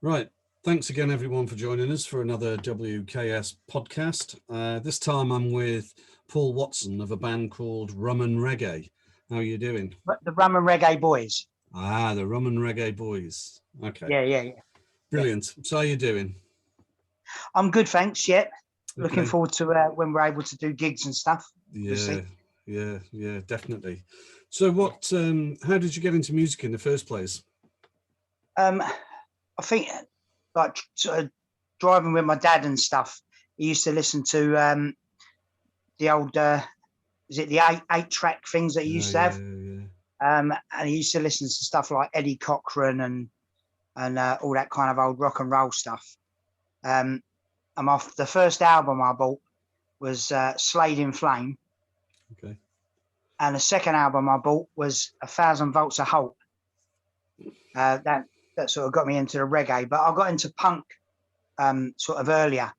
Right. Thanks again, everyone, for joining us for another WKS podcast. This time I'm with Paul Watson of a band called Rum and Reggae. How are you doing? The Rum and Reggae Boyz. The Rum and Reggae Boyz. Okay. Yeah. Brilliant. So how are you doing? I'm good, thanks. Yeah. Looking Okay. forward to when we're able to do gigs and stuff. Yeah, definitely. So how did you get into music in the first place? I think like sort of driving with my dad and stuff. He used to listen to the old is it the eight track things that he used to have? And he used to listen to stuff like Eddie Cochran and all that kind of old rock and roll stuff. And the first album I bought was Slade in Flame. Okay. And the second album I bought was 1,000 Volts of Hope. That sort of got me into the reggae, but I got into punk sort of earlier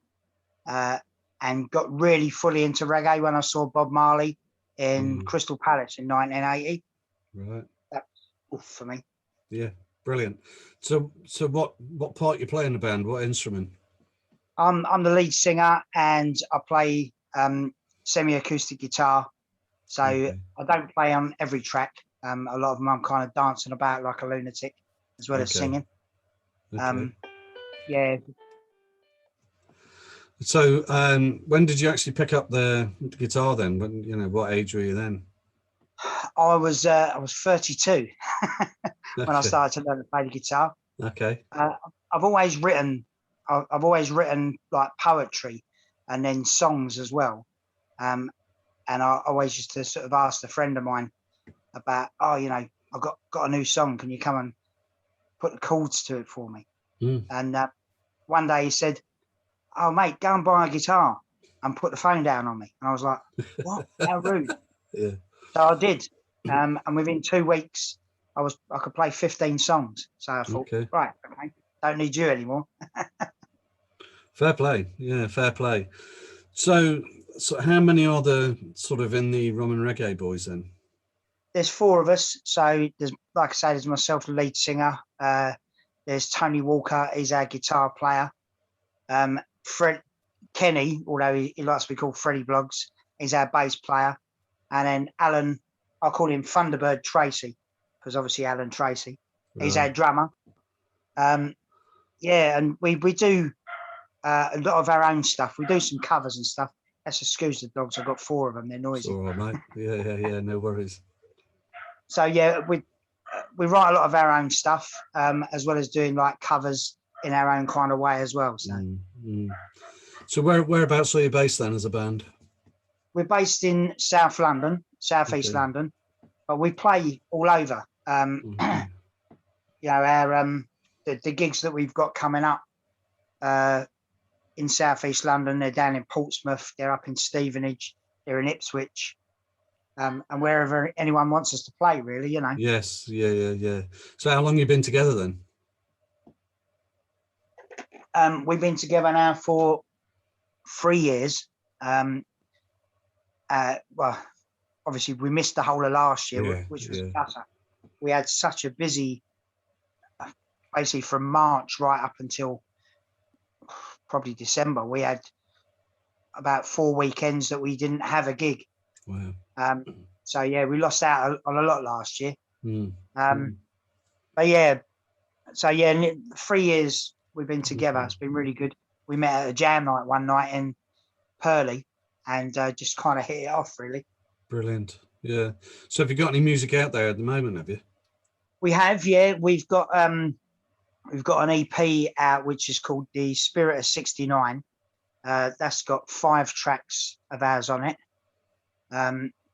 and got really fully into reggae when I saw Bob Marley in Crystal Palace in 1980. Right. That's oof for me. Yeah, brilliant. So what part you play in the band? What instrument? I'm the lead singer and I play semi-acoustic guitar. So I don't play on every track. A lot of them I'm kind of dancing about like a lunatic as well as singing. Yeah. So when did you actually pick up the guitar then? What age were you then? I was 32 when I started to learn to play the guitar. Okay. I've always written like poetry and then songs as well. And I always used to sort of ask a friend of mine about, I got a new song. Can you come and put the chords to it for me? And one day he said, "Oh, mate, go and buy a guitar and put the phone down on me." And I was like, "What? How rude." Yeah. So I did. And within 2 weeks, I could play 15 songs. So I thought, right, okay, don't need you anymore. Fair play. Yeah, fair play. So how many are there sort of in the Rum and Reggae Boyz then? There's 4 of us. So there's, like I say, there's myself, the lead singer. There's Tony Walker, he's our guitar player. Kenny, although he likes to be called Freddie Bloggs, he's our bass player. And then Alan, I call him Thunderbird Tracy, because obviously Alan Tracy, he's our drummer. And we do a lot of our own stuff. We do some covers and stuff. That's excuse the dogs. I've got 4 of them. They're noisy. It's all right, mate. Yeah. No worries. So yeah, we write a lot of our own stuff, as well as doing like covers in our own kind of way as well. So whereabouts are you based then as a band? We're based in South London, Southeast London, but we play all over. Our the gigs that we've got coming up in Southeast London, they're down in Portsmouth, they're up in Stevenage, they're in Ipswich, and wherever anyone wants us to play, really, Yes, yeah. So how long have you been together then? We've been together now for 3 years. Well, obviously we missed the whole of last year, which was better. We had such a busy, basically from March right up until probably December. We had about 4 weekends that we didn't have a gig. Wow. So yeah, we lost out on a lot last year. But yeah, so yeah, 3 years we've been together. It's been really good. We met at a jam night one night in Purley and just kind of hit it off, really. Brilliant. Yeah. So have you got any music out there at the moment, have you? We have, yeah. We've got an EP out which is called The Spirit of 69. That's got 5 tracks of ours on it.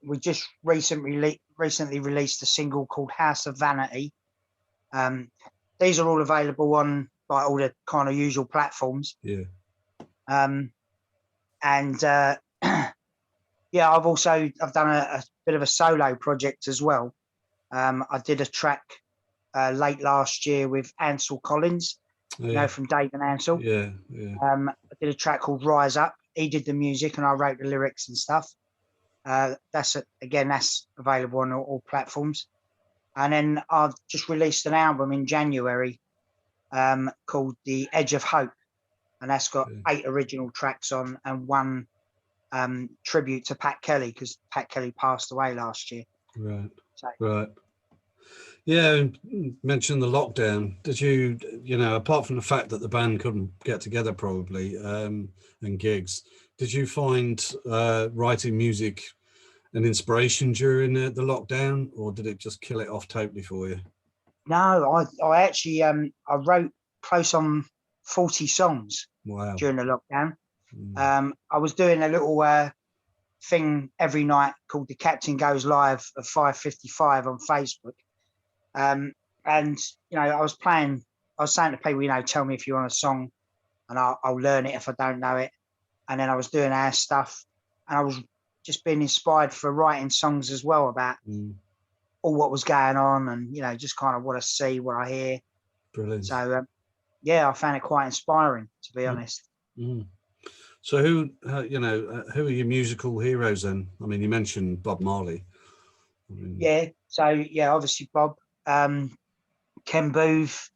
We just recently released a single called House of Vanity. These are all available on like all the kind of usual platforms. Yeah. Yeah, I've done a bit of a solo project as well. I did a track late last year with Ansel Collins, from Dave and Ansel. Yeah. I did a track called Rise Up. He did the music and I wrote the lyrics and stuff. That's available on all platforms. And then I've just released an album in January called The Edge of Hope, and that's got Okay. 8 original tracks on and 1 tribute to Pat Kelly, because Pat Kelly passed away last year. Right. So, Right. Yeah, and mention the lockdown. Did you, apart from the fact that the band couldn't get together probably, and gigs, did you find writing music an inspiration during the lockdown, or did it just kill it off totally for you? no, I actually I wrote close on 40 songs Wow. during the lockdown. Mm. I was doing a little thing every night called The Captain Goes Live at 5:55 on Facebook. And I was saying to people, tell me if you want a song, and I'll learn it if I don't know it. And then I was doing our stuff, and I was just being inspired for writing songs as well about all what was going on, and just kind of what I see, what I hear. Brilliant. So I found it quite inspiring, to be honest. Mm. So who are your musical heroes then? I mean, you mentioned Bob Marley. Obviously Bob, Ken Booth,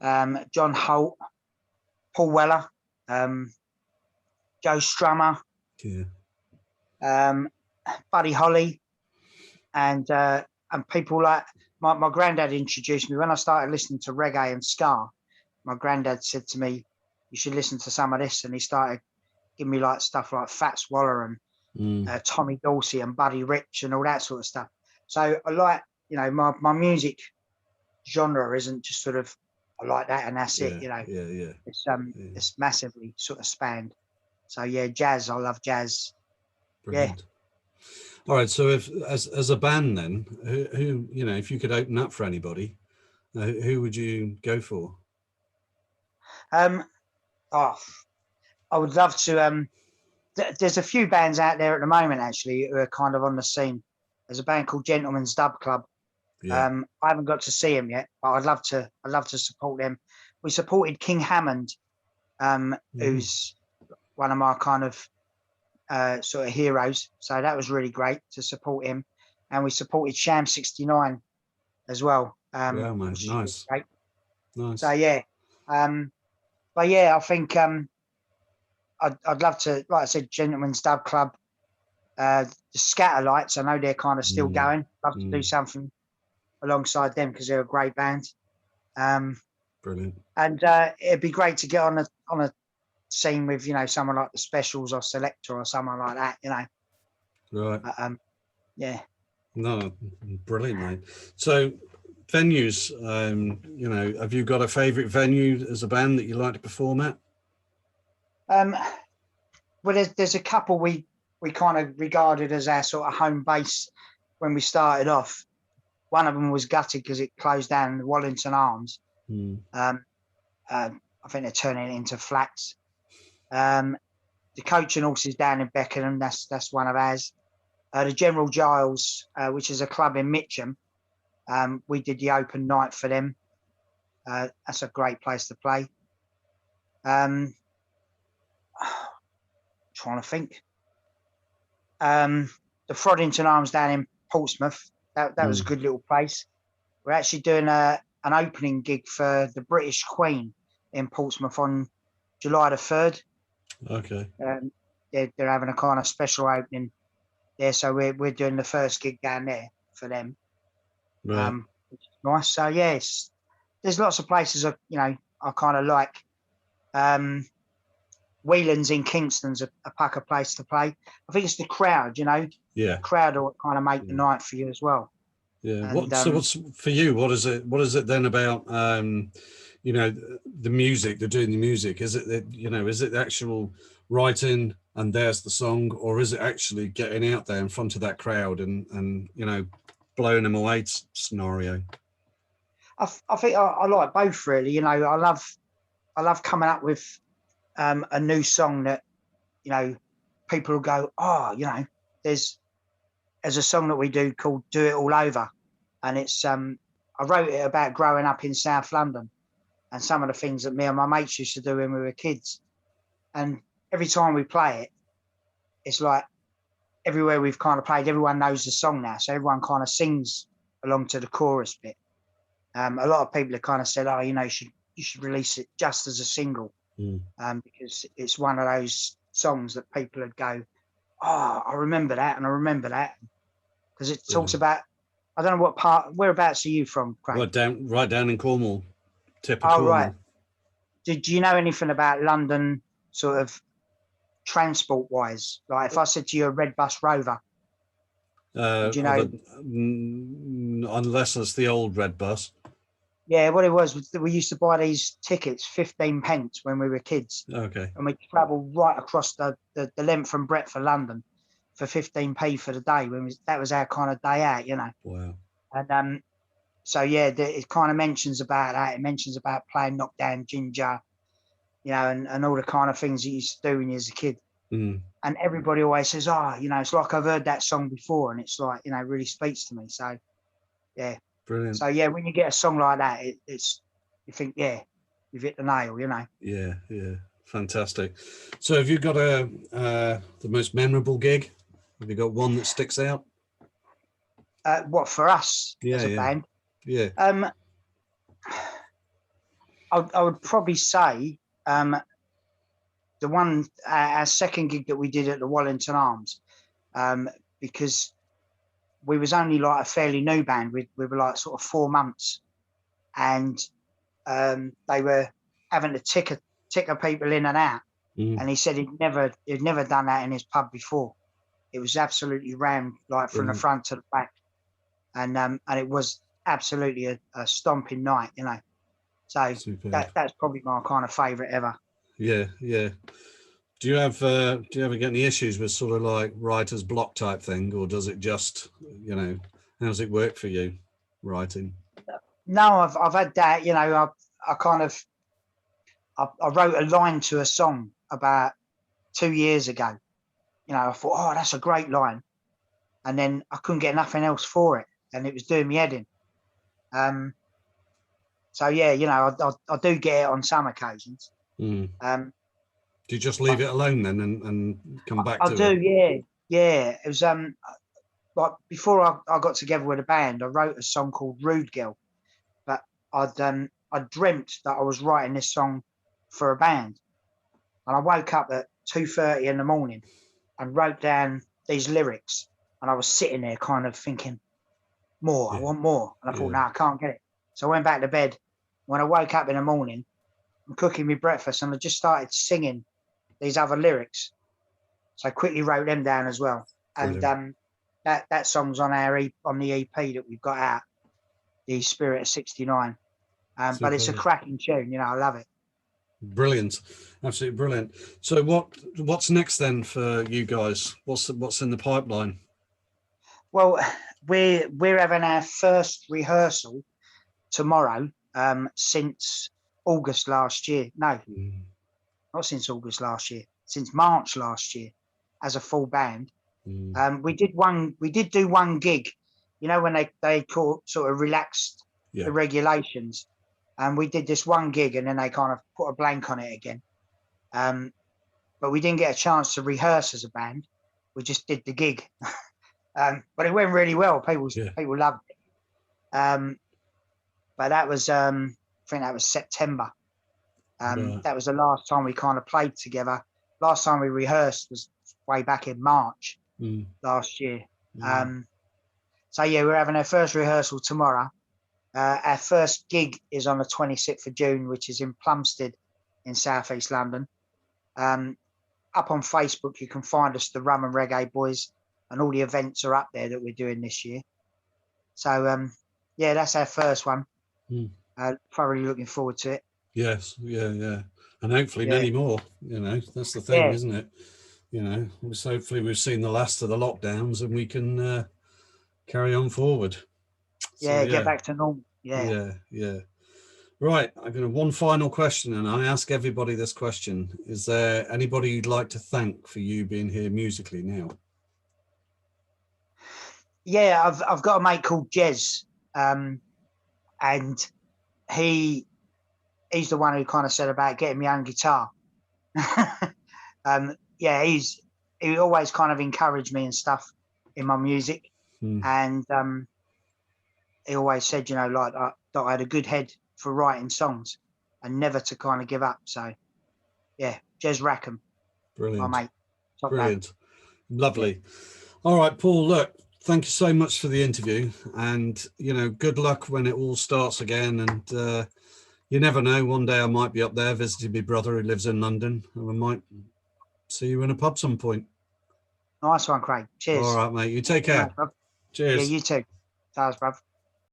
John Holt, Paul Weller, Joe Strummer, Buddy Holly, and people like my granddad introduced me when I started listening to reggae and ska. My granddad said to me, "You should listen to some of this," and he started giving me like stuff like Fats Waller and Tommy Dorsey and Buddy Rich and all that sort of stuff. So I like, my music genre isn't just sort of I like that and that's it. It's massively sort of spanned. So jazz. I love jazz. Brilliant. Yeah. All right. So if as a band, then who if you could open up for anybody, who would you go for? I would love to. There's a few bands out there at the moment actually who are kind of on the scene. There's a band called Gentleman's Dub Club. Yeah. I haven't got to see them yet, but I'd love to support them. We supported King Hammond, who's one of my kind of sort of heroes. So that was really great to support him. And we supported Sham 69 as well. Yeah, mate. Nice. Great. Nice. So but I think I'd love to, like I said, Gentleman's Dub Club, the Scatterlights. I know they're kind of still going. Love to do something alongside them because they're a great band. Brilliant. And it'd be great to get on a scene with someone like the Specials or Selector or someone like that. Right. Yeah. No, brilliant, mate. So venues, have you got a favourite venue as a band that you like to perform at? Well, there's a couple we kind of regarded as our sort of home base when we started off. One of them was gutted because it closed down, the Wallington Arms. I think they're turning it into flats. The Coach and Horses down in Beckenham, that's one of ours. The General Giles, which is a club in Mitcham, we did the open night for them. That's a great place to play. Trying to think. The Froddington Arms down in Portsmouth, that was a good little place. We're actually doing an opening gig for the British Queen in Portsmouth on July the 3rd. Okay. They're having a kind of special opening there, so we're doing the first gig down there for them. Right. Which is nice. So there's lots of places I kind of like. Whelan's in Kingston's a pucker place to play. I think it's the crowd, Yeah. The crowd will kind of make the night for you as well. Yeah. And, so what's for you? What is it then about? The music. They're doing the music. Is it that is it the actual writing and there's the song, or is it actually getting out there in front of that crowd and blowing them away scenario? I think I like both really. I love coming up with a new song that people will go, there's a song that we do called Do It All Over, and it's I wrote it about growing up in South London and some of the things that me and my mates used to do when we were kids. And every time we play it, it's like everywhere we've kind of played, everyone knows the song now, so everyone kind of sings along to the chorus bit. A lot of people have kind of said, you you should release it just as a single, Mm. because it's one of those songs that people would go, oh, I remember that, and I remember that, because it talks about, I don't know what part, whereabouts are you from, Craig? Right down in Cornwall, tip of Oh, Cornwall. right. Do you know anything about London, sort of transport-wise? Like, if I said to you a red bus Rover, do you know? Unless it's the old red bus. Yeah, what it was that we used to buy these tickets, 15 pence when we were kids, Okay. and we travelled right across the length and breadth of London for 15p for the day. That was our kind of day out, you know. Wow. And so yeah, it kind of mentions about that. It mentions about playing Knockdown Ginger, you know, and all the kind of things you used to do when you was a kid. Mm. And everybody always says, oh, you know, it's like I've heard that song before, and it's like, you know, really speaks to me. So yeah. Brilliant. So yeah, when you get a song like that, it's you think, yeah, you've hit the nail, you know. Yeah, yeah, fantastic. So, have you got the most memorable gig? Have you got one that sticks out? What for us as a Yeah. band? Yeah. I would probably say the one our second gig that we did at the Wallington Arms, because we was only like a fairly new band. We were like sort of 4 months, and they were having to ticker people in and out. Mm. And he said he'd never done that in his pub before. It was absolutely rammed, like from the front to the back, and it was absolutely a stomping night, you know. So that's probably my kind of favourite ever. Yeah, yeah. Do you ever get any issues with sort of like writer's block type thing, or does it just, you know, how does it work for you writing? No, I've had that, you know. I wrote a line to a song about 2 years ago. You know, I thought, oh, that's a great line, and then I couldn't get nothing else for it, and it was doing me head in. So yeah, you know, I do get it on some occasions. Mm. Do you just leave it alone then and come back to it? I do, yeah. It was like before I got together with a band, I wrote a song called Rude Girl, but I dreamt that I was writing this song for a band, and I woke up at 2:30 in the morning and wrote down these lyrics, and I was sitting there kind of thinking, more, I want more, and I thought, no, I can't get it. So I went back to bed. When I woke up in the morning, I'm cooking me breakfast, and I just started singing these other lyrics. So I quickly wrote them down as well. Brilliant. And that song's on on the EP that we've got out, The Spirit of 69. But it's a cracking tune, you know, I love it. Brilliant, absolutely brilliant. So what's next then for you guys? What's in the pipeline? Well, we're having our first rehearsal tomorrow, since August last year. No, not since August last year, since March last year, as a full band. We did do one gig, you know, when they sort of relaxed the regulations, and we did this one gig, and then they kind of put a blank on it again. But we didn't get a chance to rehearse as a band. We just did the gig. But it went really well. People loved it. But that was, I think that was September. That was the last time we kind of played together. Last time we rehearsed was way back in March last year. So yeah, we're having our first rehearsal tomorrow. Our first gig is on the 26th of June, which is in Plumstead in South East London. Up on Facebook, you can find us, the Rum and Reggae Boyz, and all the events are up there that we're doing this year. So yeah, that's our first one. Thoroughly looking forward to it. Yes, yeah, and hopefully many more. You know, that's the thing, isn't it? You know, hopefully we've seen the last of the lockdowns and we can carry on forward. So, get back to normal. Yeah. Right, I'm going to one final question, and I ask everybody this question: is there anybody you'd like to thank for you being here musically now? Yeah, I've got a mate called Jez, and he's the one who kind of said about getting me own guitar. Yeah, he always kind of encouraged me and stuff in my music, and he always said, you know, like that I had a good head for writing songs. and never to kind of give up. So yeah, Jez Rackham, my Brilliant. mate. Top lad. Brilliant. Lovely. All right, Paul, look, thank you so much for the interview, and you know, good luck when it all starts again. And you never know, one day I might be up there visiting my brother who lives in London, and I might see you in a pub some point. Nice one, Craig. Cheers. All right, mate, you take Good care. night, bruv. Cheers. Yeah, you too. Cheers, bruv.